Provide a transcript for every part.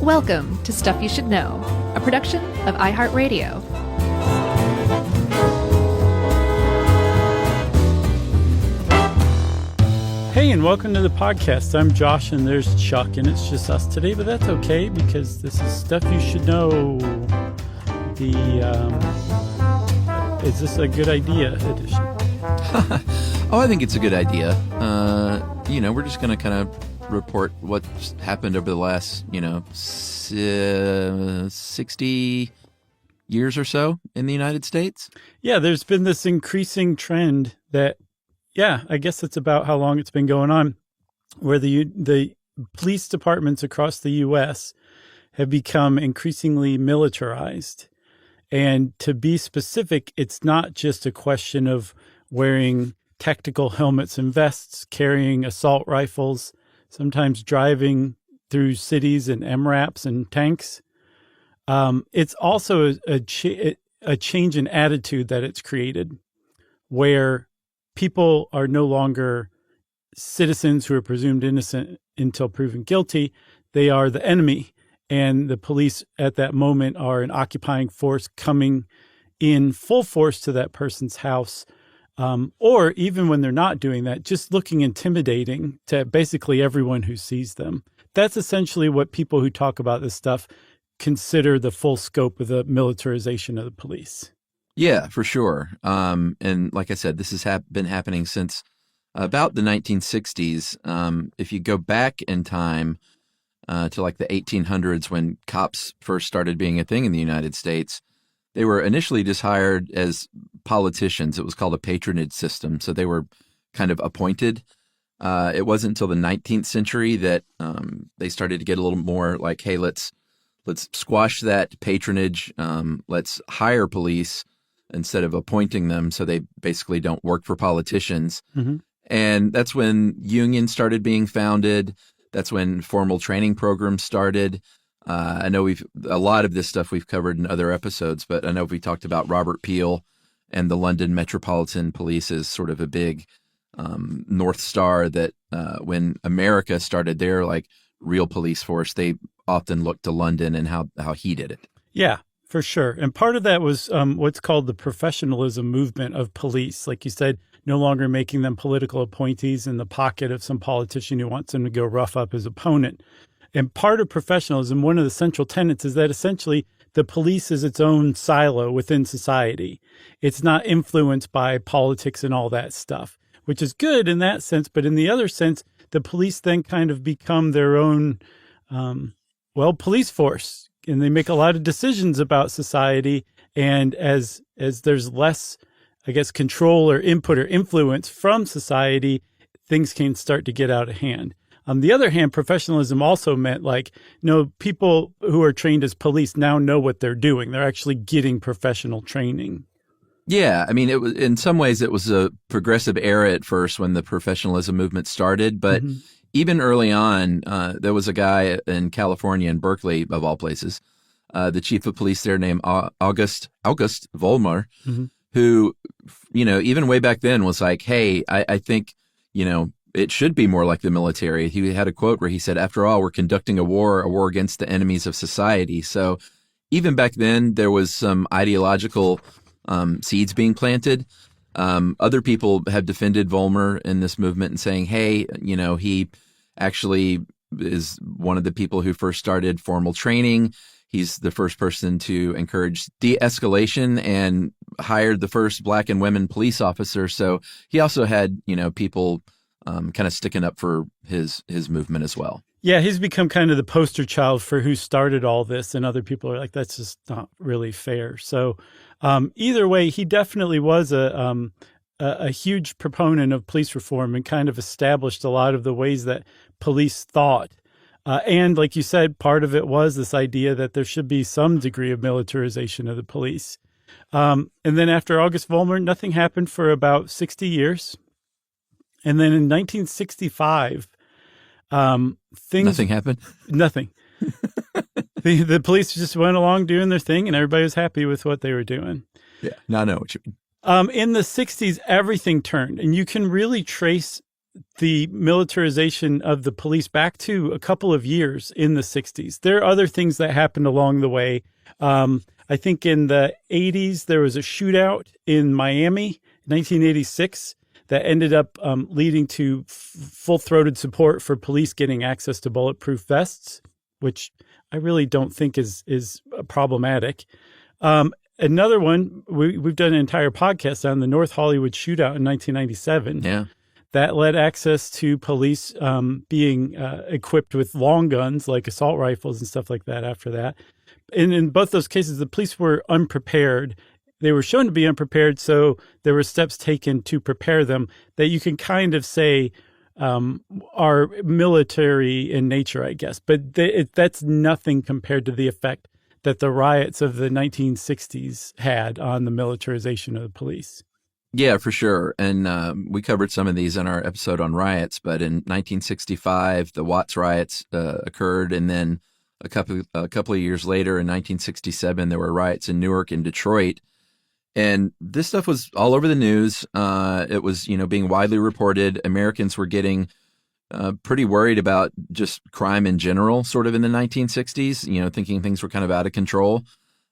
Welcome to Stuff You Should Know, a production of iHeartRadio. Hey, and welcome to the podcast. I'm Josh, and there's Chuck, and it's just us today, but that's okay because this is Stuff You Should Know. Is this a good idea edition? Oh, I think it's a good idea. We're just going to kind of report what's happened over the last, 60 years or so in the United States. Yeah, there's been this increasing trend that, I guess it's about how long it's been going on, where the police departments across the U.S. have become increasingly militarized. And to be specific, it's not just a question of wearing tactical helmets and vests, carrying assault rifles, sometimes driving through cities in MRAPs and tanks. It's also a change in attitude that it's created, where people are no longer citizens who are presumed innocent until proven guilty. They are the enemy, and the police at that moment are an occupying force coming in full force to that person's house. Or even when they're not doing that, just looking intimidating to basically everyone who sees them. That's essentially what people who talk about this stuff consider the full scope of the militarization of the police. Yeah, for sure. And like I said, this has been happening since about the 1960s. If you go back in time to like the 1800s, when cops first started being a thing in the United States, they were initially just hired as politicians. It was called a patronage system. So they were kind of appointed. It wasn't until the 19th century that they started to get a little more like, hey, let's squash that patronage. Let's hire police instead of appointing them, so they basically don't work for politicians. Mm-hmm. And that's when unions started being founded. That's when formal training programs started. I know a lot of this stuff we've covered in other episodes, but I know we talked about Robert Peel and the London Metropolitan Police as sort of a big North Star that when America started their like real police force, they often looked to London and how he did it. Yeah, for sure. And part of that was what's called the professionalism movement of police. Like you said, no longer making them political appointees in the pocket of some politician who wants them to go rough up his opponent. And part of professionalism, one of the central tenets is that essentially the police is its own silo within society. It's not influenced by politics and all that stuff, which is good in that sense. But in the other sense, the police then kind of become their own, police force. And they make a lot of decisions about society. And as there's less, I guess, control or input or influence from society, things can start to get out of hand. On the other hand, professionalism also meant people who are trained as police now know what they're doing. They're actually getting professional training. Yeah, I mean, it was in some ways it was a progressive era at first when the professionalism movement started, but even early on, there was a guy in California, in Berkeley, of all places, the chief of police there named August Vollmer, who, even way back then was like, hey, I think, it should be more like the military. He had a quote where he said, after all, we're conducting a war against the enemies of society. So even back then, there was some ideological seeds being planted. Other people have defended Vollmer in this movement and saying, hey, he actually is one of the people who first started formal training. He's the first person to encourage de-escalation and hired the first black and women police officer. So he also had, people kind of sticking up for his movement as well. Yeah, he's become kind of the poster child for who started all this, and other people are like, that's just not really fair. So either way, he definitely was a huge proponent of police reform and kind of established a lot of the ways that police thought. And like you said, part of it was this idea that there should be some degree of militarization of the police. And then after August Vollmer, nothing happened for about 60 years. And then in 1965, nothing happened. Nothing. The police just went along doing their thing, and everybody was happy with what they were doing. Yeah, now I know what you mean. In the 60s, everything turned, and you can really trace the militarization of the police back to a couple of years in the 60s. There are other things that happened along the way. I think in the 80s, there was a shootout in Miami, 1986, that ended up leading to full-throated support for police getting access to bulletproof vests, which I really don't think is problematic. Another one, we've done an entire podcast on the North Hollywood shootout in 1997. Yeah. That led access to police being equipped with long guns like assault rifles and stuff like that after that. And in both those cases, the police were unprepared. They were shown to be unprepared, so there were steps taken to prepare them that you can kind of say are military in nature, I guess. But that's nothing compared to the effect that the riots of the 1960s had on the militarization of the police. Yeah, for sure. And we covered some of these in our episode on riots. But in 1965, the Watts riots occurred, and then a couple of years later, in 1967, there were riots in Newark and Detroit. And this stuff was all over the news. It was, being widely reported. Americans were getting pretty worried about just crime in general, sort of in the 1960s, thinking things were kind of out of control.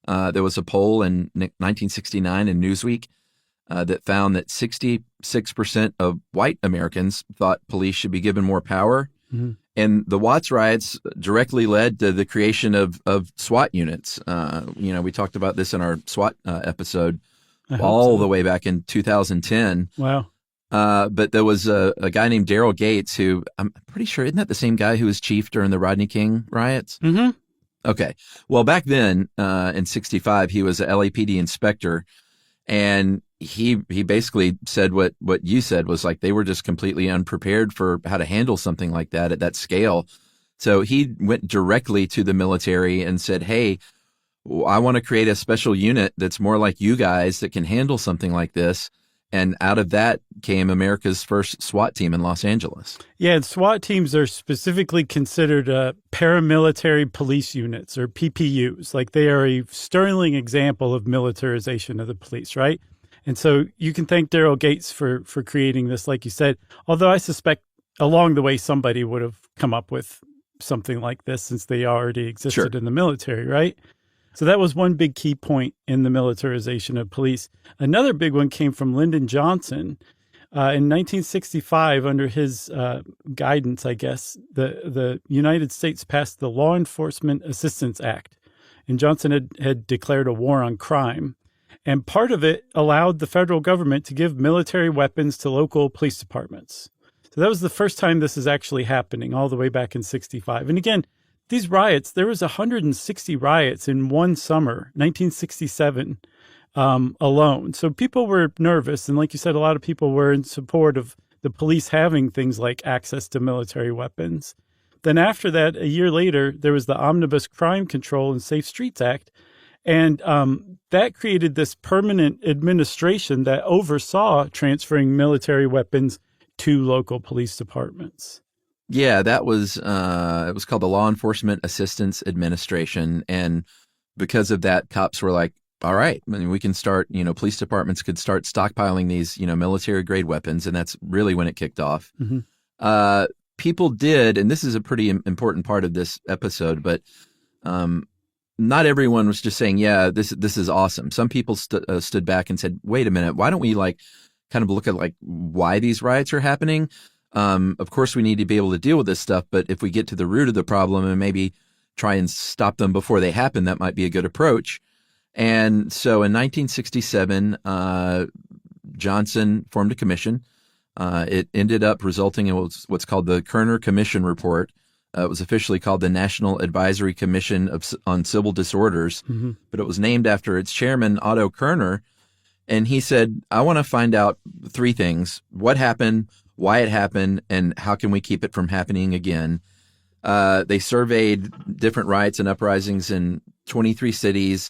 There was a poll in 1969 in Newsweek that found that 66% of white Americans thought police should be given more power. Mm-hmm. And the Watts riots directly led to the creation of SWAT units. We talked about this in our SWAT episode the way back in 2010. Wow. But there was a guy named Daryl Gates who, I'm pretty sure, isn't that the same guy who was chief during the Rodney King riots? Mm-hmm. Okay. Well, back then, in 65, he was a LAPD inspector, and he basically said what you said, was like they were just completely unprepared for how to handle something like that at that scale. So he went directly to the military and said, hey, I want to create a special unit that's more like you guys that can handle something like this. And out of that came America's first SWAT team in Los Angeles. Yeah, and SWAT teams are specifically considered paramilitary police units, or PPUs. Like, they are a sterling example of militarization of the police, right? And so you can thank Daryl Gates for creating this, like you said, although I suspect along the way somebody would have come up with something like this since they already existed in the military, right? So that was one big key point in the militarization of police. Another big one came from Lyndon Johnson. In 1965, under his guidance, I guess, the United States passed the Law Enforcement Assistance Act. And Johnson had declared a war on crime. And part of it allowed the federal government to give military weapons to local police departments. So that was the first time this is actually happening, all the way back in 65. And again, these riots, there was 160 riots in one summer, 1967 alone. So people were nervous. And like you said, a lot of people were in support of the police having things like access to military weapons. Then after that, a year later, there was the Omnibus Crime Control and Safe Streets Act. And that created this permanent administration that oversaw transferring military weapons to local police departments. Yeah, that was it was called the Law Enforcement Assistance Administration. And because of that, cops were like, all right, I mean, we can start, police departments could start stockpiling these, military grade weapons. And that's really when it kicked off. Mm-hmm. People did, and this is a pretty important part of this episode, but not everyone was just saying, yeah, this is awesome. Some people stood back and said, wait a minute, why don't we kind of look at why these riots are happening? Of course, we need to be able to deal with this stuff, but if we get to the root of the problem and maybe try and stop them before they happen, that might be a good approach. And so in 1967, Johnson formed a commission. It ended up resulting in what's called the Kerner Commission Report. It was officially called the National Advisory Commission on Civil Disorders, mm-hmm. but it was named after its chairman, Otto Kerner. And he said, I want to find out three things: what happened, why it happened, and how can we keep it from happening again. They surveyed different riots and uprisings in 23 cities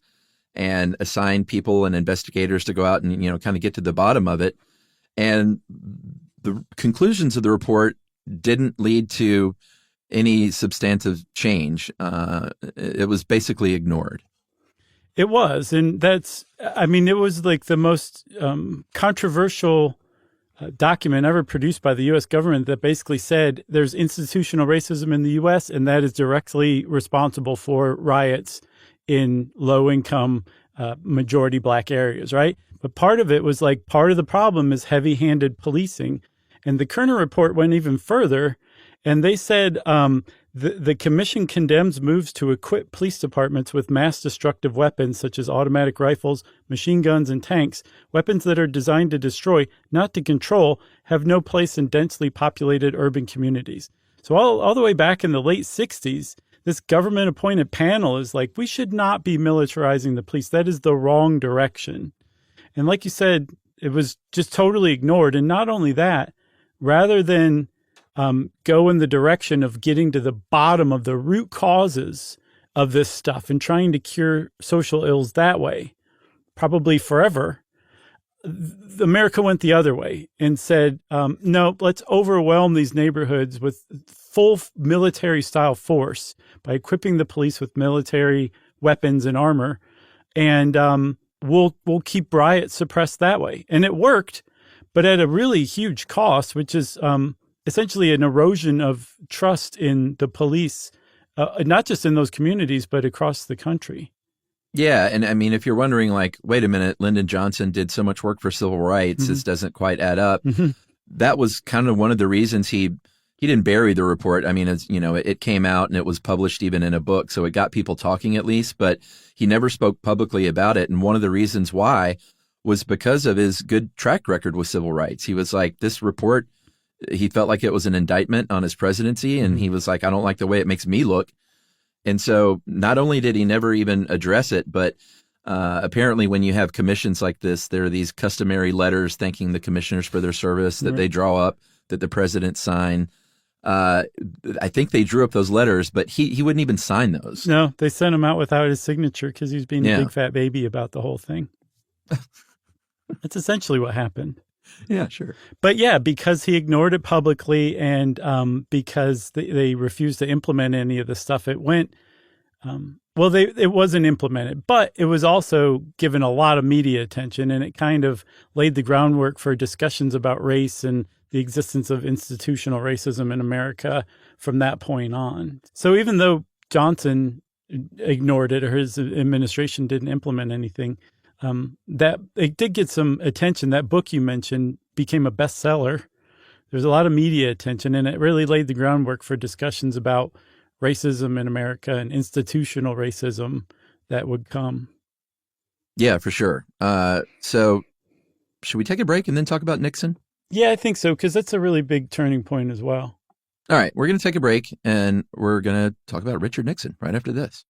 and assigned people and investigators to go out and, kind of get to the bottom of it. And the conclusions of the report didn't lead to any substantive change. It was basically ignored. It was. And it was like the most controversial document ever produced by the U.S. government that basically said there's institutional racism in the U.S. and that is directly responsible for riots in low-income, majority black areas, right? But part of it was like part of the problem is heavy-handed policing. And the Kerner report went even further, and they said the commission condemns moves to equip police departments with mass destructive weapons such as automatic rifles, machine guns, and tanks. Weapons that are designed to destroy, not to control, have no place in densely populated urban communities. So all the way back in the late 60s, this government-appointed panel is like, we should not be militarizing the police. That is the wrong direction. And like you said, it was just totally ignored. And not only that, rather than go in the direction of getting to the bottom of the root causes of this stuff and trying to cure social ills that way, probably forever, America went the other way and said, no, let's overwhelm these neighborhoods with full military-style force by equipping the police with military weapons and armor, and we'll keep riots suppressed that way. And it worked, but at a really huge cost, which is essentially an erosion of trust in the police, not just in those communities, but across the country. Yeah. And I mean, if you're wondering, like, wait a minute, Lyndon Johnson did so much work for civil rights, this doesn't quite add up. That was kind of one of the reasons he didn't bury the report. I mean, as you know, it came out and it was published even in a book. So it got people talking at least, but he never spoke publicly about it. And one of the reasons why was because of his good track record with civil rights. He was like, this report, he felt like it was an indictment on his presidency. And he was like, I don't like the way it makes me look. And so not only did he never even address it, but apparently when you have commissions like this, there are these customary letters thanking the commissioners for their service that they draw up, that the president sign. I think they drew up those letters, but he wouldn't even sign those. No, they sent him out without his signature because he was being a big fat baby about the whole thing. That's essentially what happened. Yeah, sure. But yeah, because he ignored it publicly and because they refused to implement any of the stuff, it went, it wasn't implemented, but it was also given a lot of media attention, and it kind of laid the groundwork for discussions about race and the existence of institutional racism in America from that point on. So even though Johnson ignored it or his administration didn't implement anything, that it did get some attention. That book you mentioned became a bestseller. There's a lot of media attention, and it really laid the groundwork for discussions about racism in America and institutional racism that would come. Yeah, for sure. So should we take a break and then talk about Nixon? Yeah, I think so, because that's a really big turning point as well. All right, we're going to take a break, and we're going to talk about Richard Nixon right after this.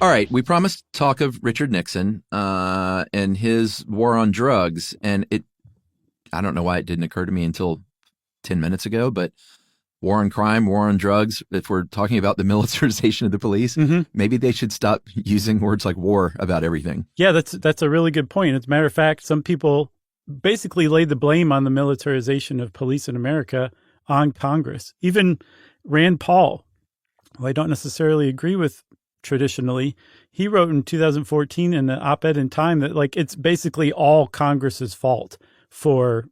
All right, we promised to talk of Richard Nixon and his war on drugs, and I don't know why it didn't occur to me until 10 minutes ago, but war on crime, war on drugs, if we're talking about the militarization of the police, maybe they should stop using words like war about everything. Yeah, that's a really good point. As a matter of fact, some people basically laid the blame on the militarization of police in America on Congress. Even Rand Paul, who I don't necessarily agree with traditionally, he wrote in 2014 in an op-ed in Time that like it's basically all Congress's fault for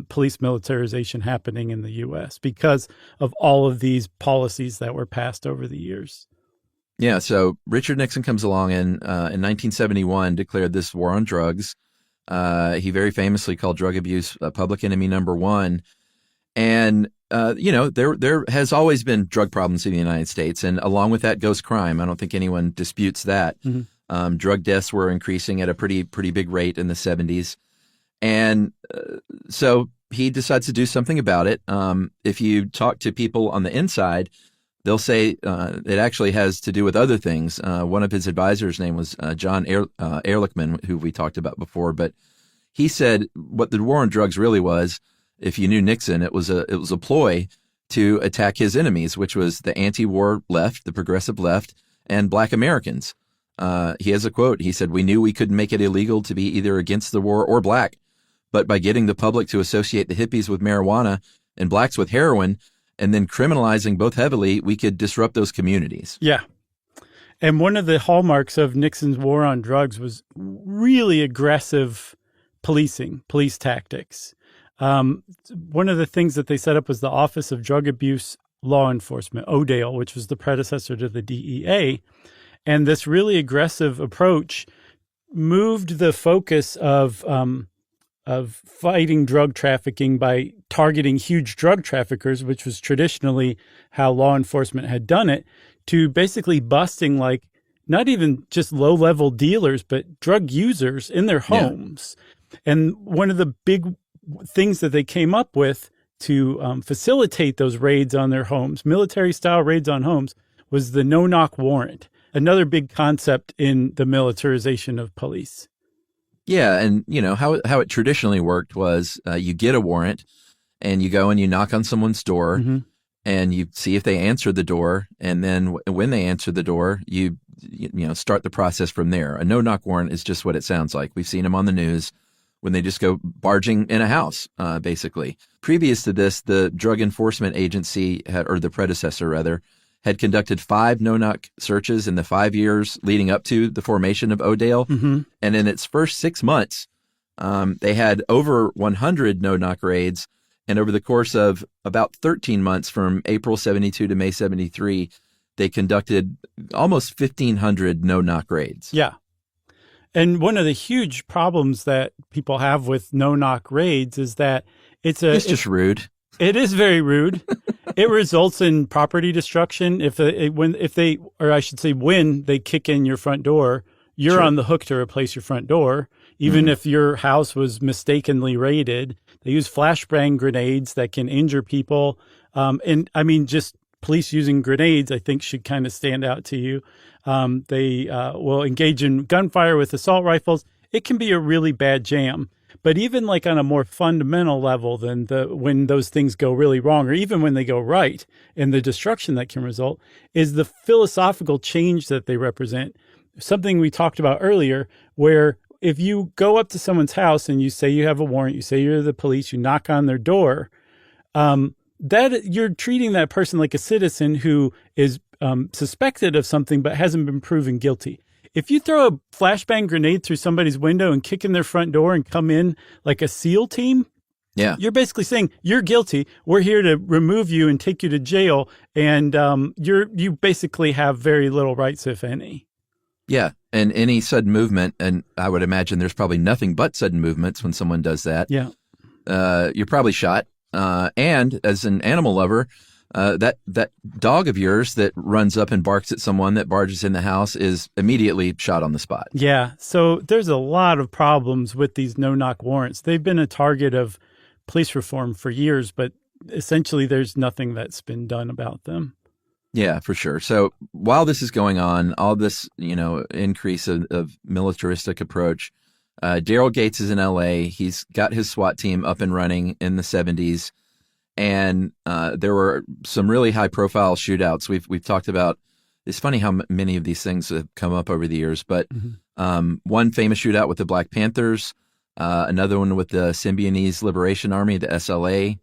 police militarization happening in the U.S. because of all of these policies that were passed over the years. Yeah, so Richard Nixon comes along in 1971, declared this war on drugs. He very famously called drug abuse public enemy number one. And there has always been drug problems in the United States, and along with that goes crime. I don't think anyone disputes that. Drug deaths were increasing at a pretty big rate in the 70s, and so he decides to do something about it. If you talk to people on the inside, they'll say it actually has to do with other things. One of his advisors' name was John Ehrlichman, who we talked about before, but he said what the war on drugs really was, if you knew Nixon, it was a ploy to attack his enemies, which was the anti-war left, the progressive left, and Black Americans. He has a quote. He said, "We knew we couldn't make it illegal to be either against the war or black, but by getting the public to associate the hippies with marijuana and blacks with heroin, and then criminalizing both heavily, we could disrupt those communities." Yeah. And one of the hallmarks of Nixon's war on drugs was really aggressive policing, police tactics. One of the things that they set up was the Office of Drug Abuse Law Enforcement, ODALE, which was the predecessor to the DEA. And this really aggressive approach moved the focus of fighting drug trafficking by targeting huge drug traffickers, which was traditionally how law enforcement had done it, to basically busting like not even just low-level dealers, but drug users in their homes. Yeah. And one of the big things that they came up with to facilitate those raids on their homes, military-style raids on homes, was the no-knock warrant, another big concept in the militarization of police. Yeah, and you know how it traditionally worked was you get a warrant and you go and you knock on someone's door and you see if they answer the door, and then when they answer the door, you start the process from there. A no-knock warrant is just what it sounds like. We've seen them on the news when they just go barging in a house, basically. Previous to this, the Drug Enforcement Agency, or the predecessor rather, had conducted 5 no-knock searches in the 5 years leading up to the formation of ODALE. And in its first 6 months, they had over 100 no-knock raids. And over the course of about 13 months, from April 72 to May 73, they conducted almost 1,500 no-knock raids. Yeah. And one of the huge problems that people have with no-knock raids is that it's just rude. It is very rude. It results in property destruction. When they kick in your front door, you're Sure. on the hook to replace your front door. Even if your house was mistakenly raided, they use flashbang grenades that can injure people. And I mean, just police using grenades, I think, should kind of stand out to you. They will engage in gunfire with assault rifles. It can be a really bad jam. But even like on a more fundamental level than when those things go really wrong, or even when they go right, and the destruction that can result, is the philosophical change that they represent. Something we talked about earlier, where if you go up to someone's house and you say you have a warrant, you say you're the police, you knock on their door, that you're treating that person like a citizen who is suspected of something but hasn't been proven guilty. If you throw a flashbang grenade through somebody's window and kick in their front door and come in like a SEAL team, you're basically saying you're guilty. We're here to remove you and take you to jail, and you basically have very little rights, if any. Yeah, and any sudden movement, and I would imagine there's probably nothing but sudden movements when someone does that. Yeah, you're probably shot. And as an animal lover, that dog of yours that runs up and barks at someone that barges in the house is immediately shot on the spot. Yeah. So there's a lot of problems with these no-knock warrants. They've been a target of police reform for years, but essentially there's nothing that's been done about them. Yeah, for sure. So while this is going on, all this, increase of militaristic approach, Daryl Gates is in LA. He's got his SWAT team up and running in the 70s. And there were some really high-profile shootouts. We've talked about. It's funny how many of these things have come up over the years. But one famous shootout with the Black Panthers, another one with the Symbionese Liberation Army, the SLA,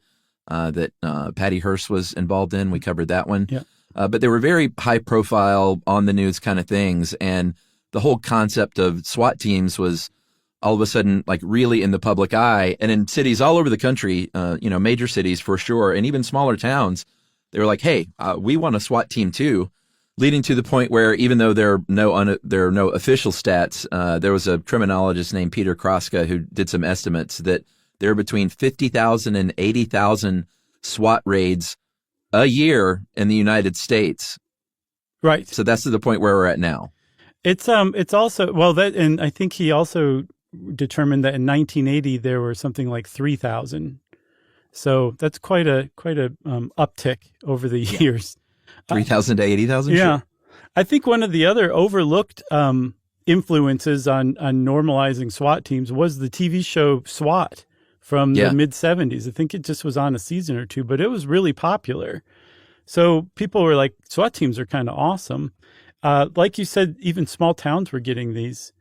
that Patty Hearst was involved in. We covered that one. Yeah. But they were very high-profile, on-the-news kind of things. And the whole concept of SWAT teams was all of a sudden, like, really in the public eye. And in cities all over the country, major cities for sure, and even smaller towns, they were like, hey, we want a SWAT team too, leading to the point where even though there are no official stats, there was a criminologist named Peter Kraska who did some estimates that there are between 50,000 and 80,000 SWAT raids a year in the United States. Right. So that's to the point where we're at now. It's also, and I think he also determined that in 1980 there were something like 3,000. So that's quite a uptick over the years. 3,000 to 80,000? Yeah. Sure. I think one of the other overlooked influences on normalizing SWAT teams was the TV show SWAT from the mid 70s. I think it just was on a season or two, but it was really popular. So people were like, SWAT teams are kind of awesome. Like you said, even small towns were getting these.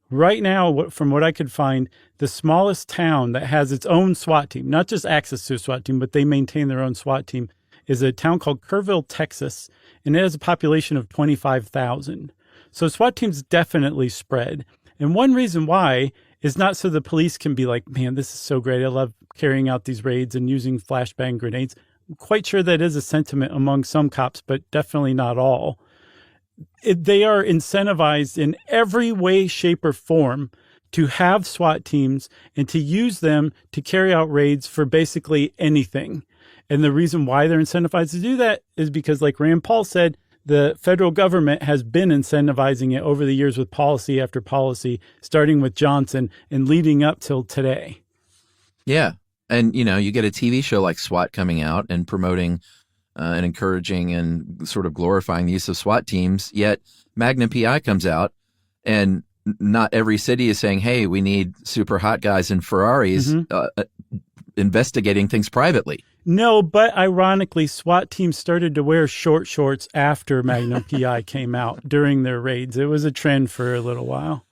Right now, from what I could find, the smallest town that has its own SWAT team, not just access to a SWAT team, but they maintain their own SWAT team, is a town called Kerrville, Texas, and it has a population of 25,000. So SWAT teams definitely spread. And one reason why is not so the police can be like, man, this is so great. I love carrying out these raids and using flashbang grenades. I'm quite sure that is a sentiment among some cops, but definitely not all. They are incentivized in every way, shape, or form to have SWAT teams and to use them to carry out raids for basically anything. And the reason why they're incentivized to do that is because, like Rand Paul said, the federal government has been incentivizing it over the years with policy after policy, starting with Johnson and leading up till today. Yeah. And, you get a TV show like SWAT coming out and promoting and encouraging and sort of glorifying the use of SWAT teams, yet Magnum PI comes out and not every city is saying, hey, we need super hot guys in Ferraris investigating things privately. No, but ironically, SWAT teams started to wear short shorts after Magnum PI came out during their raids. It was a trend for a little while.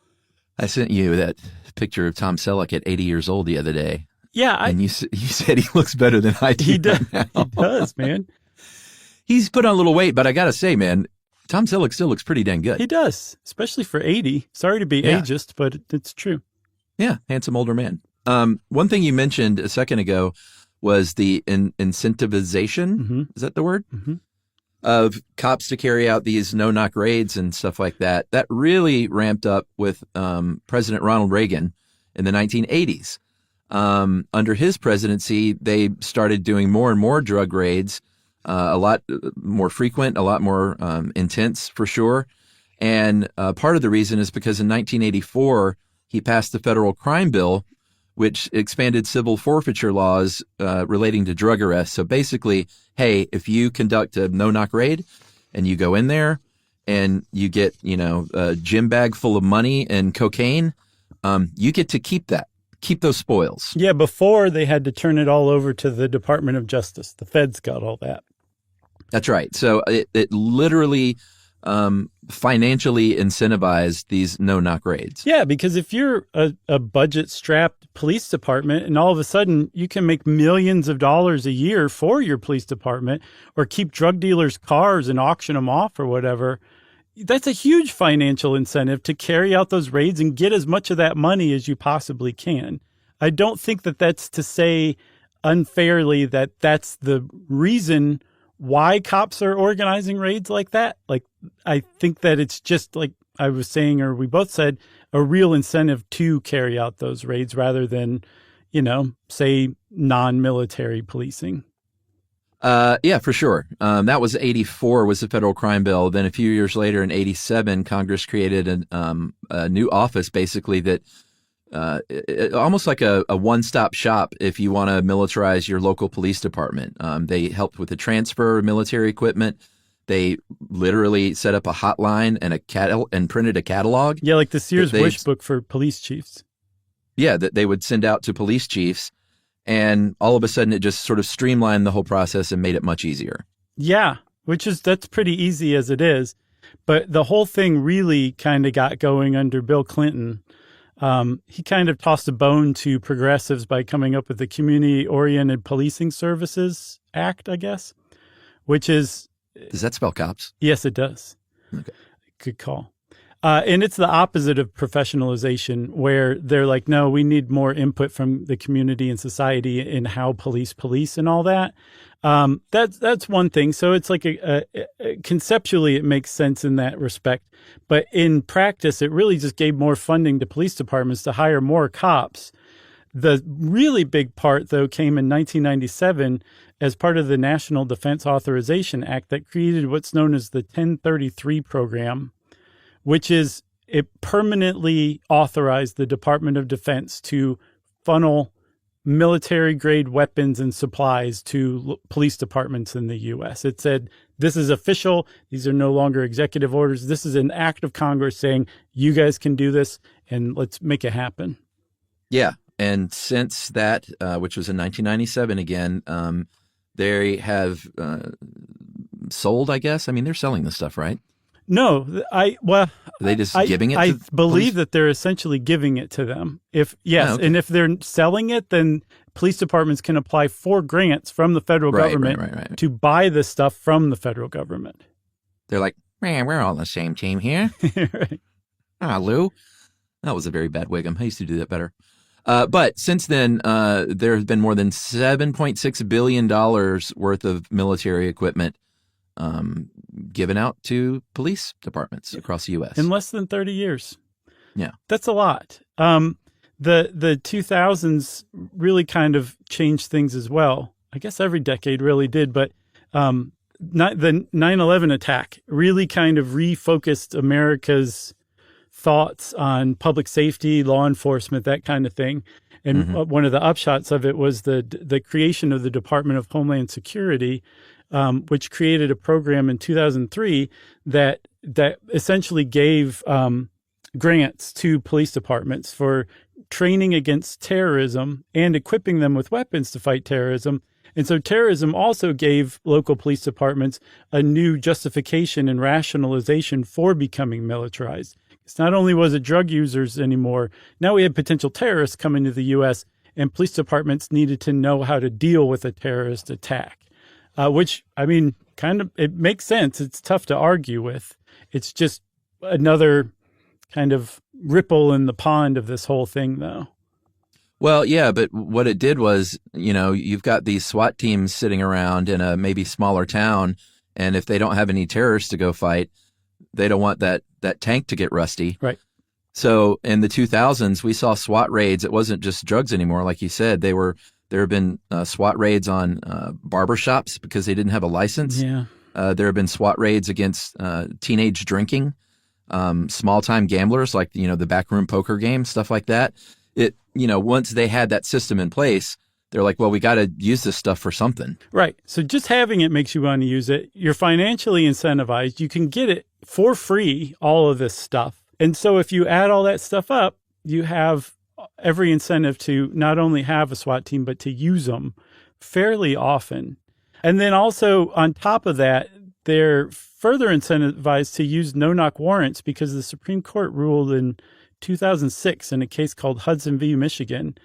I sent you that picture of Tom Selleck at 80 years old the other day. Yeah. And you said he looks better than I do. He does, right now. He does, man. He's put on a little weight, but I got to say, man, Tom Selleck still looks pretty dang good. He does, especially for 80. Sorry to be ageist, but it's true. Yeah, handsome older man. One thing you mentioned a second ago was the incentivization, is that the word? Of cops to carry out these no-knock raids and stuff like that. That really ramped up with President Ronald Reagan in the 1980s. Under his presidency, they started doing more and more drug raids, a lot more frequent, a lot more intense for sure. And part of the reason is because in 1984, he passed the federal crime bill, which expanded civil forfeiture laws relating to drug arrests. So basically, hey, if you conduct a no-knock raid and you go in there and you get, a gym bag full of money and cocaine, you get to keep that. Keep those spoils. Yeah, before they had to turn it all over to the Department of Justice. The feds got all that. That's right. So it literally financially incentivized these no-knock raids. Yeah, because if you're a budget-strapped police department and all of a sudden you can make millions of dollars a year for your police department or keep drug dealers' cars and auction them off or whatever, that's a huge financial incentive to carry out those raids and get as much of that money as you possibly can. I don't think that that's to say unfairly that that's the reason why cops are organizing raids like that. Like, I think that it's just like I was saying, or we both said, a real incentive to carry out those raids rather than, say non-military policing. Yeah, for sure. That was 84 was the federal crime bill. Then a few years later in 87, Congress created a new office basically that almost like a one-stop shop if you want to militarize your local police department. They helped with the transfer of military equipment. They literally set up a hotline and printed a catalog. Yeah, like the Sears Wish book for police chiefs. Yeah, that they would send out to police chiefs. And all of a sudden, it just sort of streamlined the whole process and made it much easier. Yeah, that's pretty easy as it is. But the whole thing really kind of got going under Bill Clinton. He kind of tossed a bone to progressives by coming up with the Community-Oriented Policing Services Act, I guess, which is... Does that spell cops? Yes, it does. Okay. Good call. And it's the opposite of professionalization, where they're like, no, we need more input from the community and society in how police and all that. That's one thing. So it's like conceptually, it makes sense in that respect. But in practice, it really just gave more funding to police departments to hire more cops. The really big part, though, came in 1997 as part of the National Defense Authorization Act that created what's known as the 1033 program, which is it permanently authorized the Department of Defense to funnel military grade weapons and supplies to police departments in the U.S. It said, this is official. These are no longer executive orders. This is an act of Congress saying, you guys can do this and let's make it happen. Yeah. And since that, which was in 1997 again, they have sold, I guess. I mean, they're selling this stuff, right? No, Are they just giving it? I to believe police? that they're essentially giving it to them. Oh, okay. And if they're selling it, then police departments can apply for grants from the federal government Right. to buy this stuff from the federal government. They're like, man, we're all on the same team here. Right. Lou. That was a very bad Wiggum. I used to do that better. But since then, there has been more than $7.6 billion worth of military equipment given out to police departments across the U.S. In less than 30 years. Yeah. That's a lot. The 2000s really kind of changed things as well. I guess every decade really did, but the 9/11 attack really kind of refocused America's thoughts on public safety, law enforcement, that kind of thing. And one of the upshots of it was the creation of the Department of Homeland Security, which created a program in 2003 that essentially gave grants to police departments for training against terrorism and equipping them with weapons to fight terrorism. And so terrorism also gave local police departments a new justification and rationalization for becoming militarized. It's not only was it drug users anymore, now we had potential terrorists coming to the U.S., and police departments needed to know how to deal with a terrorist attack, which, I mean, it makes sense. It's tough to argue with. It's just another kind of ripple in the pond of this whole thing, though. Well, yeah, but what it did was, you've got these SWAT teams sitting around in a maybe smaller town, and if they don't have any terrorists to go fight, they don't want that tank to get rusty. Right. So in the 2000s, we saw SWAT raids. It wasn't just drugs anymore, like you said. There have been SWAT raids on barbershops because they didn't have a license. Yeah. There have been SWAT raids against teenage drinking, small-time gamblers, like, the backroom poker game, stuff like that. Once they had that system in place, they're like, well, we got to use this stuff for something. Right. So just having it makes you want to use it. You're financially incentivized. You can get it for free, all of this stuff. And so if you add all that stuff up, you have every incentive to not only have a SWAT team, but to use them fairly often. And then also on top of that, they're further incentivized to use no-knock warrants because the Supreme Court ruled in 2006 in a case called Hudson v. Michigan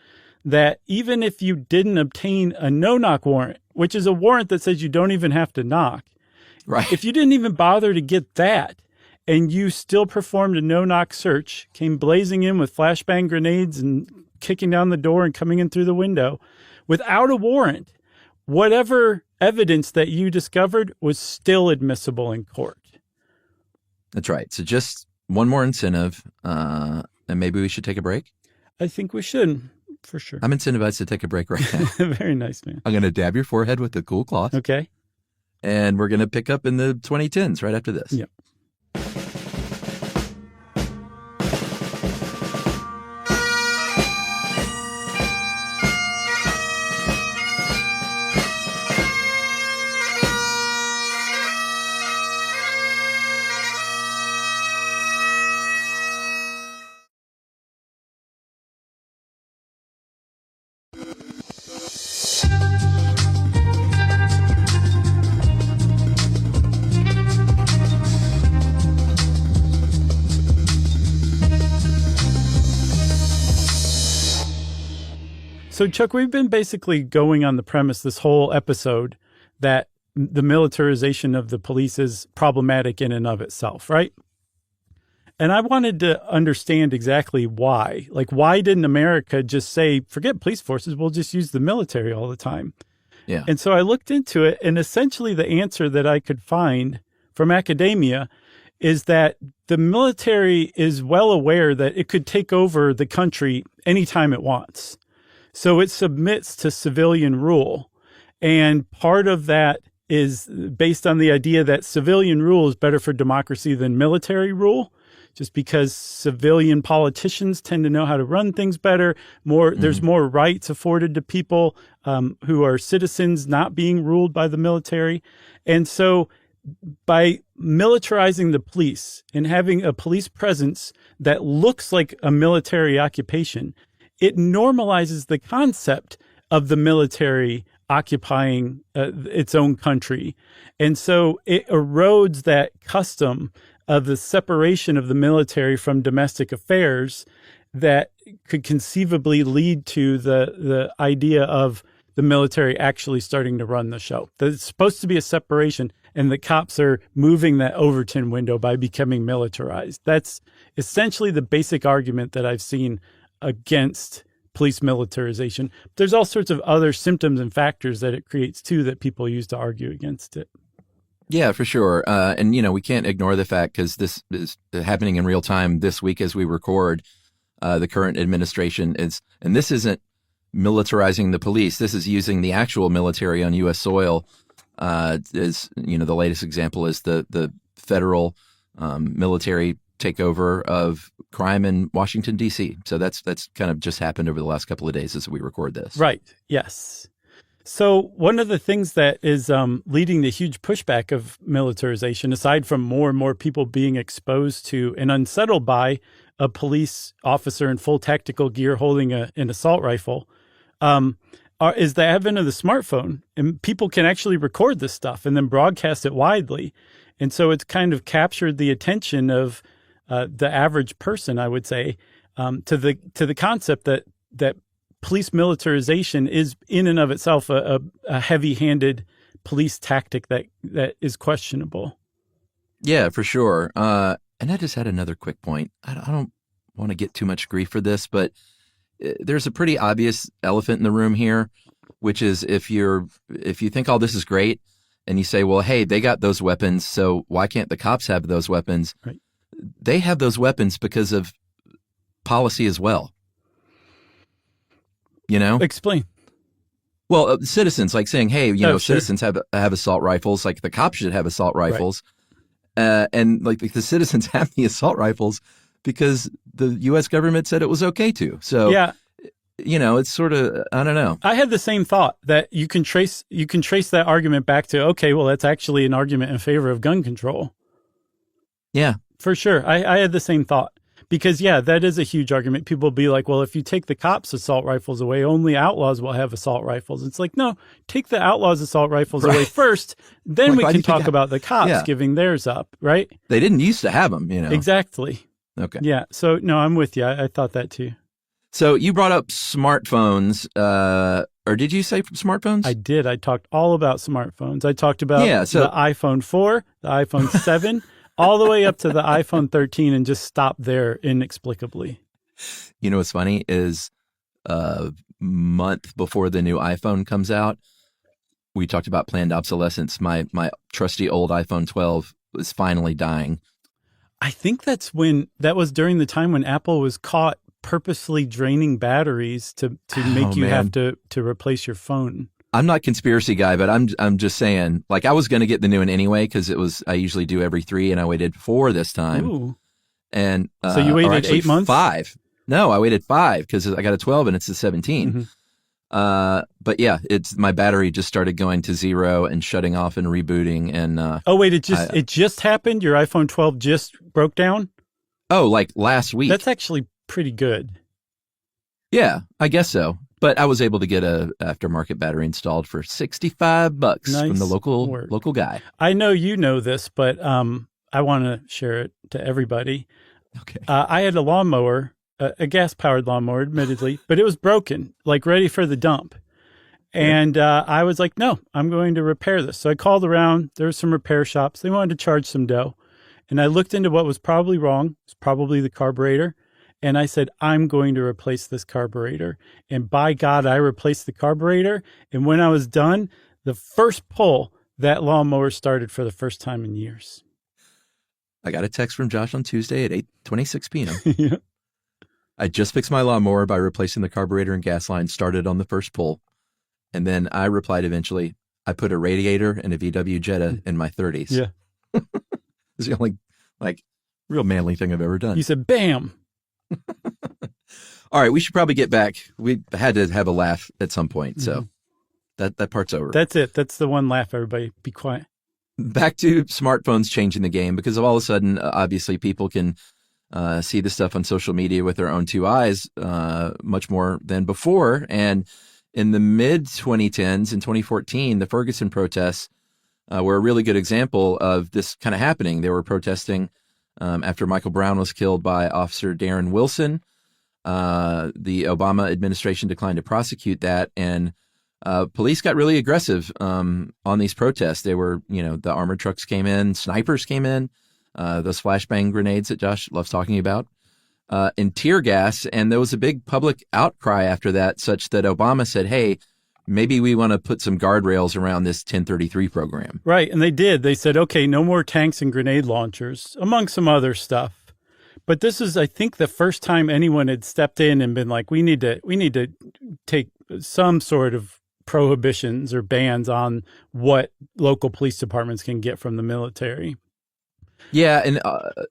that even if you didn't obtain a no-knock warrant, which is a warrant that says you don't even have to knock, right? If you didn't even bother to get that and you still performed a no-knock search, came blazing in with flashbang grenades and kicking down the door and coming in through the window without a warrant, whatever evidence that you discovered was still admissible in court. That's right. So just one more incentive, and maybe we should take a break? I think we should, for sure. I'm incentivized to take a break right now. Very nice, man. I'm going to dab your forehead with a cool cloth. Okay. And we're going to pick up in the 2010s right after this. Yep. So, Chuck, we've been basically going on the premise this whole episode that the militarization of the police is problematic in and of itself, right? And I wanted to understand exactly why. Like, why didn't America just say, forget police forces, we'll just use the military all the time? Yeah. And so I looked into it, and essentially the answer that I could find from academia is that the military is well aware that it could take over the country anytime it wants. So it submits to civilian rule. And part of that is based on the idea that civilian rule is better for democracy than military rule, just because civilian politicians tend to know how to run things better. There's more rights afforded to people who are citizens not being ruled by the military. And so by militarizing the police and having a police presence that looks like a military occupation, it normalizes the concept of the military occupying its own country. And so it erodes that custom of the separation of the military from domestic affairs that could conceivably lead to the idea of the military actually starting to run the show. There's supposed to be a separation, and the cops are moving that Overton window by becoming militarized. That's essentially the basic argument that I've seen against police militarization. There's all sorts of other symptoms and factors that it creates too that people use to argue against it. Yeah, for sure. And, we can't ignore the fact, because this is happening in real time this week as we record, the current administration and this isn't militarizing the police. This is using the actual military on U.S. soil. The latest example is the federal military takeover of crime in Washington, D.C. So that's kind of just happened over the last couple of days as we record this. Right. Yes. So one of the things that is leading to huge pushback of militarization, aside from more and more people being exposed to and unsettled by a police officer in full tactical gear holding an assault rifle, is the advent of the smartphone. And people can actually record this stuff and then broadcast it widely. And so it's kind of captured the attention of the average person, I would say, to the concept that police militarization is in and of itself a heavy-handed police tactic that is questionable. Yeah, for sure. And I just had another quick point. I don't want to get too much grief for this, but there's a pretty obvious elephant in the room here, which is if you think all this is great and you say, well, hey, they got those weapons, so why can't the cops have those weapons? Right. They have those weapons because of policy as well. Explain. Well, citizens, like saying, hey, Sure. Citizens have assault rifles, like the cops should have assault rifles. Right. And like the citizens have the assault rifles because the U.S. government said it was okay to. So, yeah. It's sort of, I don't know. I had the same thought that you can trace that argument back to, okay, well, that's actually an argument in favor of gun control. Yeah. For sure. I had the same thought. Because, that is a huge argument. People will be like, well, if you take the cops' assault rifles away, only outlaws will have assault rifles. It's like, no, take the outlaws' assault rifles away first. Then we can talk about the cops giving theirs up, right? They didn't used to have them, Exactly. Okay. Yeah. So, no, I'm with you. I thought that too. So you brought up smartphones, or did you say smartphones? I did. I talked all about smartphones. I talked about the iPhone 4, the iPhone 7. All the way up to the iPhone 13 and just stop there inexplicably. What's funny is a month before the new iPhone comes out, we talked about planned obsolescence. My trusty old iPhone 12 was finally dying. I think that was during the time when Apple was caught purposely draining batteries to make you have to replace your phone. I'm not a conspiracy guy, but I'm just saying, like, I was going to get the new one anyway because I usually do every 3, and I waited 4 this time. Ooh. And so you waited 8 months? 5. No, I waited 5 because I got a 12 and it's a 17. Mm-hmm. But yeah, my battery just started going to 0 and shutting off and rebooting. And it just happened. Your iPhone 12 just broke down. Oh, like last week. That's actually pretty good. Yeah, I guess so. But I was able to get a aftermarket battery installed for $65 from the local guy. I know you know this, but I want to share it to everybody. Okay. I had a lawnmower, a gas-powered lawnmower, admittedly, but it was broken, like ready for the dump. And I was like, no, I'm going to repair this. So I called around. There were some repair shops. They wanted to charge some dough. And I looked into what was probably wrong. It's probably the carburetor. And I said, I'm going to replace this carburetor. And by God, I replaced the carburetor. And when I was done, the first pull, that lawnmower started for the first time in years. I got a text from Josh on Tuesday at 8:26 p.m. Yeah. I just fixed my lawnmower by replacing the carburetor and gas line, started on the first pull. And then I replied eventually, I put a radiator and a VW Jetta in my 30s. Yeah. It's the only, Real manly thing I've ever done. You said, bam. All right, we should probably get back. We had to have a laugh at some point, so that part's over. That's it. That's the one laugh, everybody. Be quiet. Back to smartphones changing the game, because all of a sudden, obviously, people can see the stuff on social media with their own two eyes much more than before. And in the mid-2010s, in 2014, the Ferguson protests were a really good example of this kind of happening. They were protesting after Michael Brown was killed by Officer Darren Wilson. The Obama administration declined to prosecute that, and police got really aggressive on these protests. They were, the armored trucks came in, snipers came in, those flashbang grenades that Josh loves talking about, and tear gas. And there was a big public outcry after that, such that Obama said, hey, maybe we want to put some guardrails around this 1033 program. Right. And they did. They said, okay, no more tanks and grenade launchers, among some other stuff. But this is, I think, the first time anyone had stepped in and been like, we need to take some sort of prohibitions or bans on what local police departments can get from the military. Yeah, and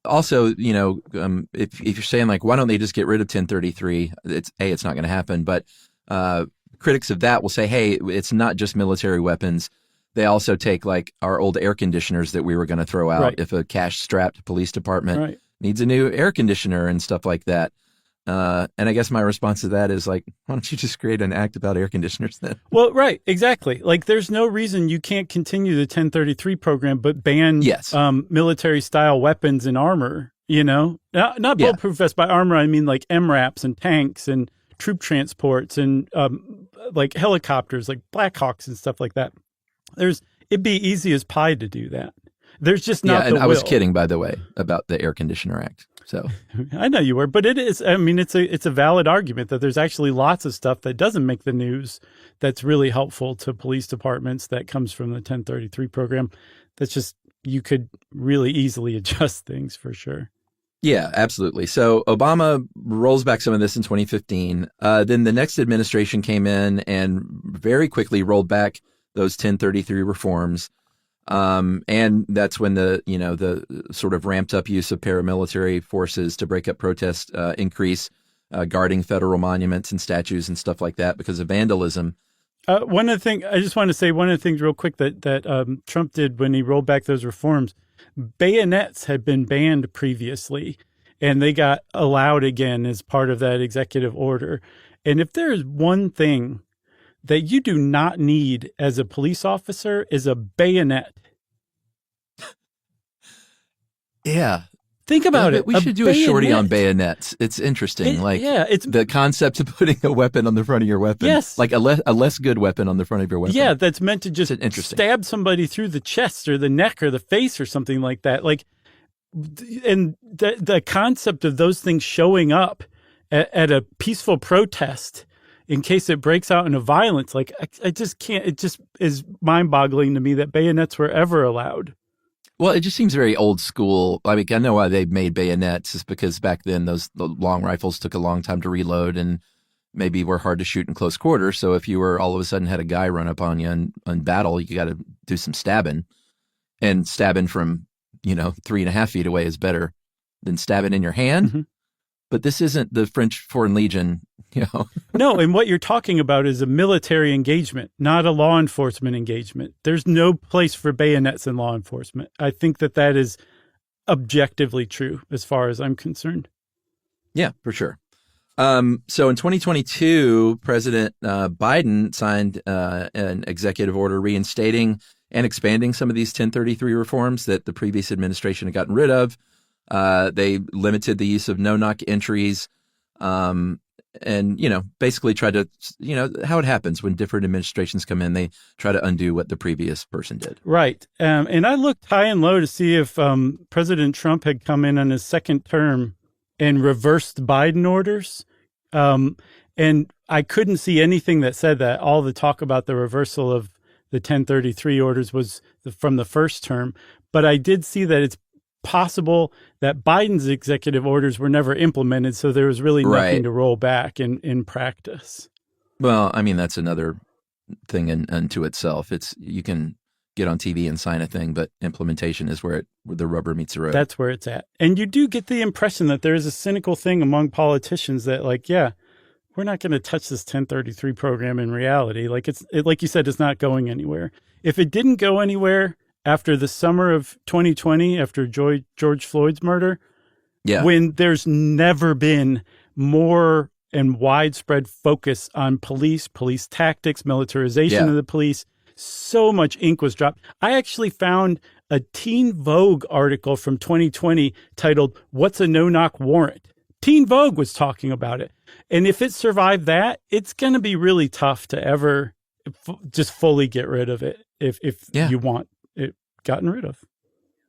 also, if you're saying like, why don't they just get rid of 1033? It's not going to happen. But critics of that will say, hey, it's not just military weapons. They also take like our old air conditioners that we were going to throw out if a cash-strapped police department needs a new air conditioner and stuff like that. And I guess my response to that is like, why don't you just create an act about air conditioners then? Well, right, exactly. Like, there's no reason you can't continue the 1033 program, but ban military-style weapons and armor. Not bulletproof vests. By armor, I mean like MRAPs and tanks and troop transports and like helicopters, like Blackhawks and stuff like that. It'd be easy as pie to do that. There's just not the will. I was kidding, by the way, about the Air Conditioner Act. So I know you were, but it is. I mean, it's a valid argument that there's actually lots of stuff that doesn't make the news that's really helpful to police departments that comes from the 1033 program. That's just, you could really easily adjust things for sure. Yeah, absolutely. So Obama rolls back some of this in 2015. Then the next administration came in and very quickly rolled back those 1033 reforms. And that's when the sort of ramped up use of paramilitary forces to break up protests increase, guarding federal monuments and statues and stuff like that because of vandalism. One of the things I just want to say, one of the things real quick that Trump did when he rolled back those reforms, bayonets had been banned previously, and they got allowed again as part of that executive order. And if there is one thing that you do not need as a police officer is a bayonet. Yeah. Think about it. We should do a shorty on bayonets. It's interesting. It's the concept of putting a weapon on the front of your weapon. Yes. Like a less good weapon on the front of your weapon. Yeah, that's meant to just stab somebody through the chest or the neck or the face or something like that. And the concept of those things showing up at a peaceful protest in case it breaks out into violence, I just can't. It just is mind-boggling to me that bayonets were ever allowed. Well, it just seems very old school. I mean, I know why they made bayonets is because back then the long rifles took a long time to reload and maybe were hard to shoot in close quarters. So if you were all of a sudden had a guy run up on you in battle, you got to do some stabbing, and stabbing from 3.5 feet away is better than stabbing in your hand. Mm-hmm. But this isn't the French Foreign Legion, No, and what you're talking about is a military engagement, not a law enforcement engagement. There's no place for bayonets in law enforcement. I think that is objectively true as far as I'm concerned. Yeah, for sure. So in 2022, President Biden signed an executive order reinstating and expanding some of these 1033 reforms that the previous administration had gotten rid of. They limited the use of no-knock entries, and, basically tried to, how it happens when different administrations come in, they try to undo what the previous person did. Right. And I looked high and low to see if President Trump had come in on his second term and reversed Biden orders. And I couldn't see anything that said that. All the talk about the reversal of the 1033 orders was from the first term. But I did see that it's possible that Biden's executive orders were never implemented, so there was really nothing to roll back in practice. Well, I mean, that's another thing unto itself. You can get on TV and sign a thing, but implementation is where the rubber meets the road. That's where it's at. And you do get the impression that there is a cynical thing among politicians that like, yeah, we're not going to touch this 1033 program in reality. Like like you said, it's not going anywhere. If it didn't go anywhere after the summer of 2020, after George Floyd's murder, when there's never been more and widespread focus on police tactics, militarization of the police, so much ink was dropped. I actually found a Teen Vogue article from 2020 titled, "What's a No-Knock Warrant?" Teen Vogue was talking about it. And if it survived that, it's going to be really tough to ever just fully get rid of it if you want it gotten rid of.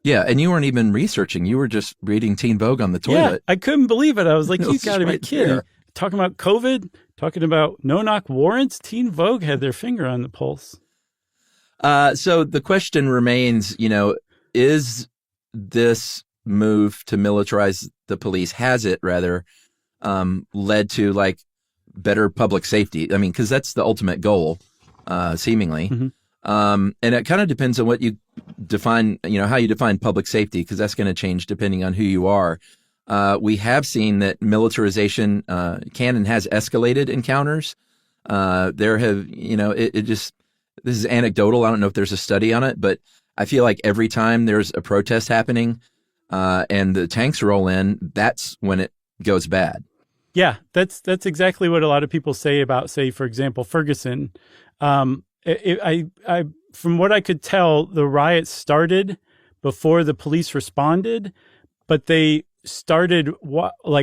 Yeah, and you weren't even researching. You were just reading Teen Vogue on the toilet. Yeah, I couldn't believe it. I was like, you got to be kidding. There. Talking about COVID, talking about no-knock warrants, Teen Vogue had their finger on the pulse. So the question remains, is this move to militarize the police, has it rather led to like better public safety? I mean, because that's the ultimate goal, seemingly. And it kind of depends on what you define, how you define public safety, because that's going to change depending on who you are. We have seen that militarization can and has escalated encounters. There have, this is anecdotal. I don't know if there's a study on it, but I feel like every time there's a protest happening and the tanks roll in, that's when it goes bad. Yeah, that's exactly what a lot of people say about, say, for example, Ferguson. I from what I could tell, the riots started before the police responded, but they started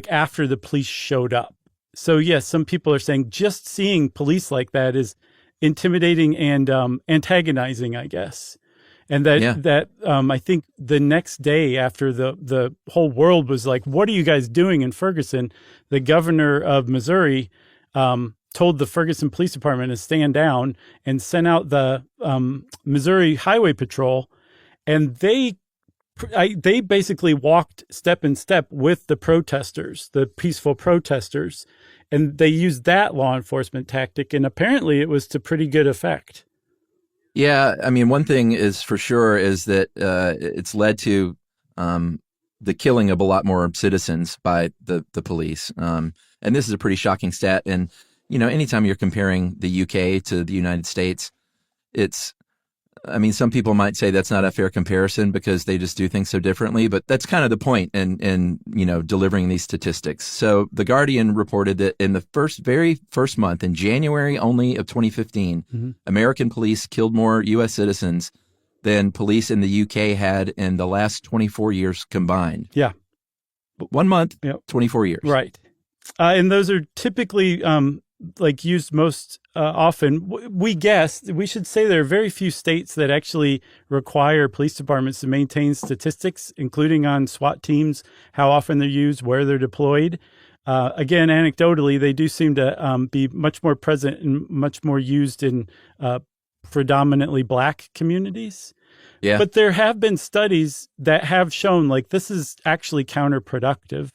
after the police showed up. So yes, some people are saying just seeing police like that is intimidating and antagonizing, I guess. And that I think the next day after the whole world was like, what are you guys doing in Ferguson? The governor of Missouri told the Ferguson Police Department to stand down and sent out the Missouri Highway Patrol. And they basically walked step in step with the protesters, the peaceful protesters. And they used that law enforcement tactic. And apparently it was to pretty good effect. Yeah, I mean, one thing is for sure is that it's led to the killing of a lot more citizens by the police. And this is a pretty shocking stat. And, anytime you're comparing the UK to the United States, some people might say that's not a fair comparison because they just do things so differently, but that's kind of the point in delivering these statistics. So The Guardian reported that in the very first month, in January only of 2015, American police killed more U.S. citizens than police in the UK had in the last 24 years combined. Yeah. 1 month, 24 years. Right. And those are typically used most often. We should say there are very few states that actually require police departments to maintain statistics, including on SWAT teams, how often they're used, where they're deployed. Again, anecdotally, they do seem to be much more present and much more used in predominantly Black communities. Yeah. But there have been studies that have shown this is actually counterproductive.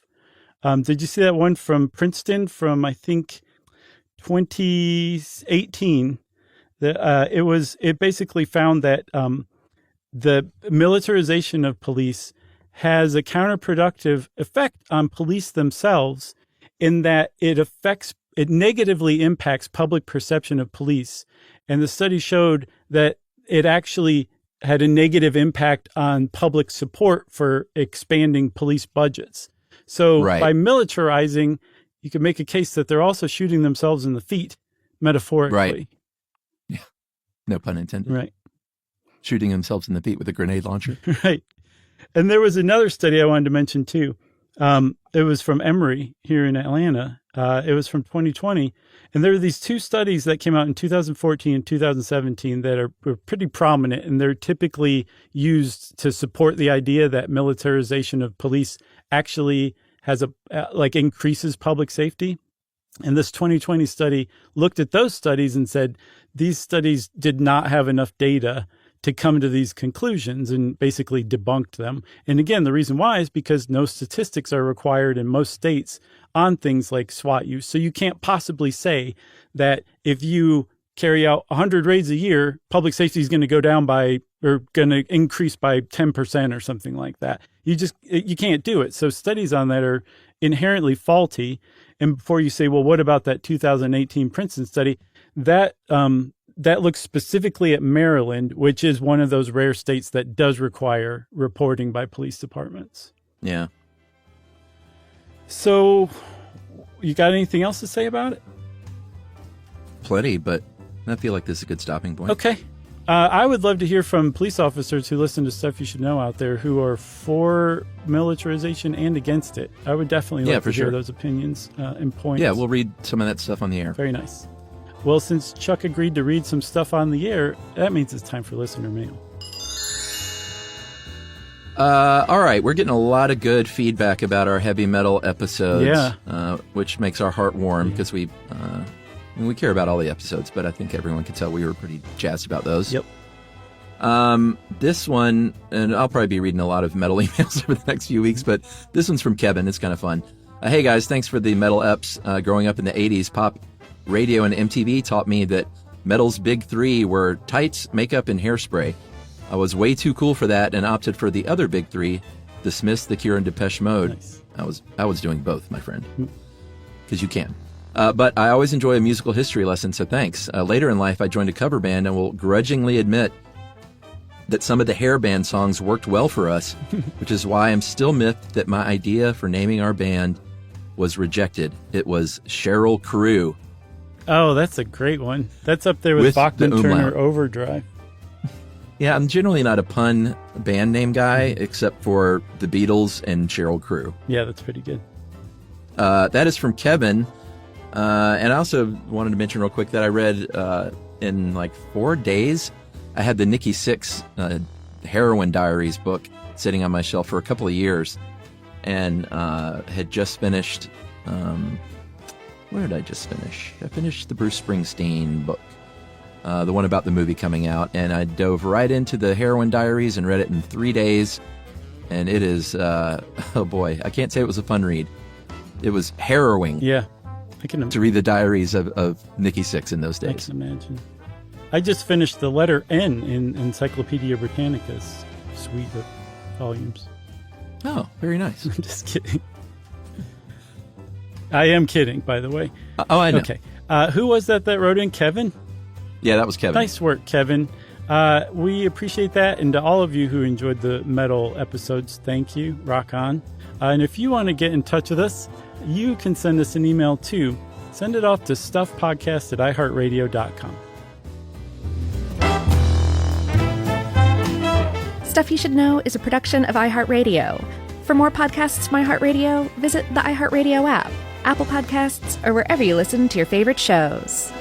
Did you see that one from Princeton from, I think, 2018? It basically found that the militarization of police has a counterproductive effect on police themselves in that it negatively impacts public perception of police. And the study showed that it actually had a negative impact on public support for expanding police budgets. So by militarizing, you can make a case that they're also shooting themselves in the feet, metaphorically. Right. Yeah. No pun intended. Right. Shooting themselves in the feet with a grenade launcher. Right. And there was another study I wanted to mention too. It was from Emory here in Atlanta. It was from 2020. And there were these two studies that came out in 2014 and 2017 that were pretty prominent, and they're typically used to support the idea that militarization of police actually has increases public safety. And this 2020 study looked at those studies and said these studies did not have enough data to come to these conclusions, and basically debunked them. And again, the reason why is because no statistics are required in most states on things like SWAT use. So you can't possibly say that if you carry out 100 raids a year, public safety is going to go down by, or going to increase by 10% or something like that. You can't do it. So studies on that are inherently faulty. And before you say, well, what about that 2018 Princeton study? That looks specifically at Maryland, which is one of those rare states that does require reporting by police departments. Yeah. So you got anything else to say about it? Plenty, but I feel like this is a good stopping point. Okay. I would love to hear from police officers who listen to Stuff You Should Know out there who are for militarization and against it. I would definitely like to hear those opinions and points. Yeah, we'll read some of that stuff on the air. Very nice. Well, since Chuck agreed to read some stuff on the air, that means it's time for listener mail. All right, we're getting a lot of good feedback about our heavy metal episodes, which makes our heart warm because we care about all the episodes, but I think everyone can tell we were pretty jazzed about those. Yep. This one, and I'll probably be reading a lot of metal emails over the next few weeks, but this one's from Kevin. It's kind of fun. Hey guys, thanks for the metal eps. Growing up in the 80s, pop radio and MTV taught me that metal's big three were tights, makeup, and hairspray. I was way too cool for that and opted for the other big three, The Smiths, The Cure, and Depeche Mode. Nice. I was doing both, my friend, because you can. But I always enjoy a musical history lesson, so thanks. Later in life, I joined a cover band and will grudgingly admit that some of the hair band songs worked well for us, which is why I'm still miffed that my idea for naming our band was rejected. It was Cheryl Crew. Oh, that's a great one. That's up there with Bachman-Turner Overdrive. Yeah, I'm generally not a pun band name guy, except for the Beatles and Cheryl Crew. Yeah, that's pretty good. That is from Kevin. And I also wanted to mention real quick that I read in like 4 days, I had the Nikki Sixx Heroin Diaries book sitting on my shelf for a couple of years, and had just finished. What did I just finish? I finished the Bruce Springsteen book, the one about the movie coming out, and I dove right into the Heroin Diaries and read it in 3 days, and it is, oh boy, I can't say it was a fun read. It was harrowing. Yeah. I can to read the diaries of Nikki Sixx in those days. I can imagine. I just finished the letter N in Encyclopedia Britannica's suite of volumes. Oh, very nice. I'm just kidding. I am kidding, by the way. Oh, I know. Okay. Who was that wrote in? Kevin? Yeah, that was Kevin. Nice work, Kevin. We appreciate that. And to all of you who enjoyed the metal episodes, thank you. Rock on. And if you want to get in touch with us, you can send us an email too. Send it off to stuffpodcast@iheartradio.com. Stuff You Should Know is a production of iHeartRadio. For more podcasts from iHeartRadio, visit the iHeartRadio app, Apple Podcasts, or wherever you listen to your favorite shows.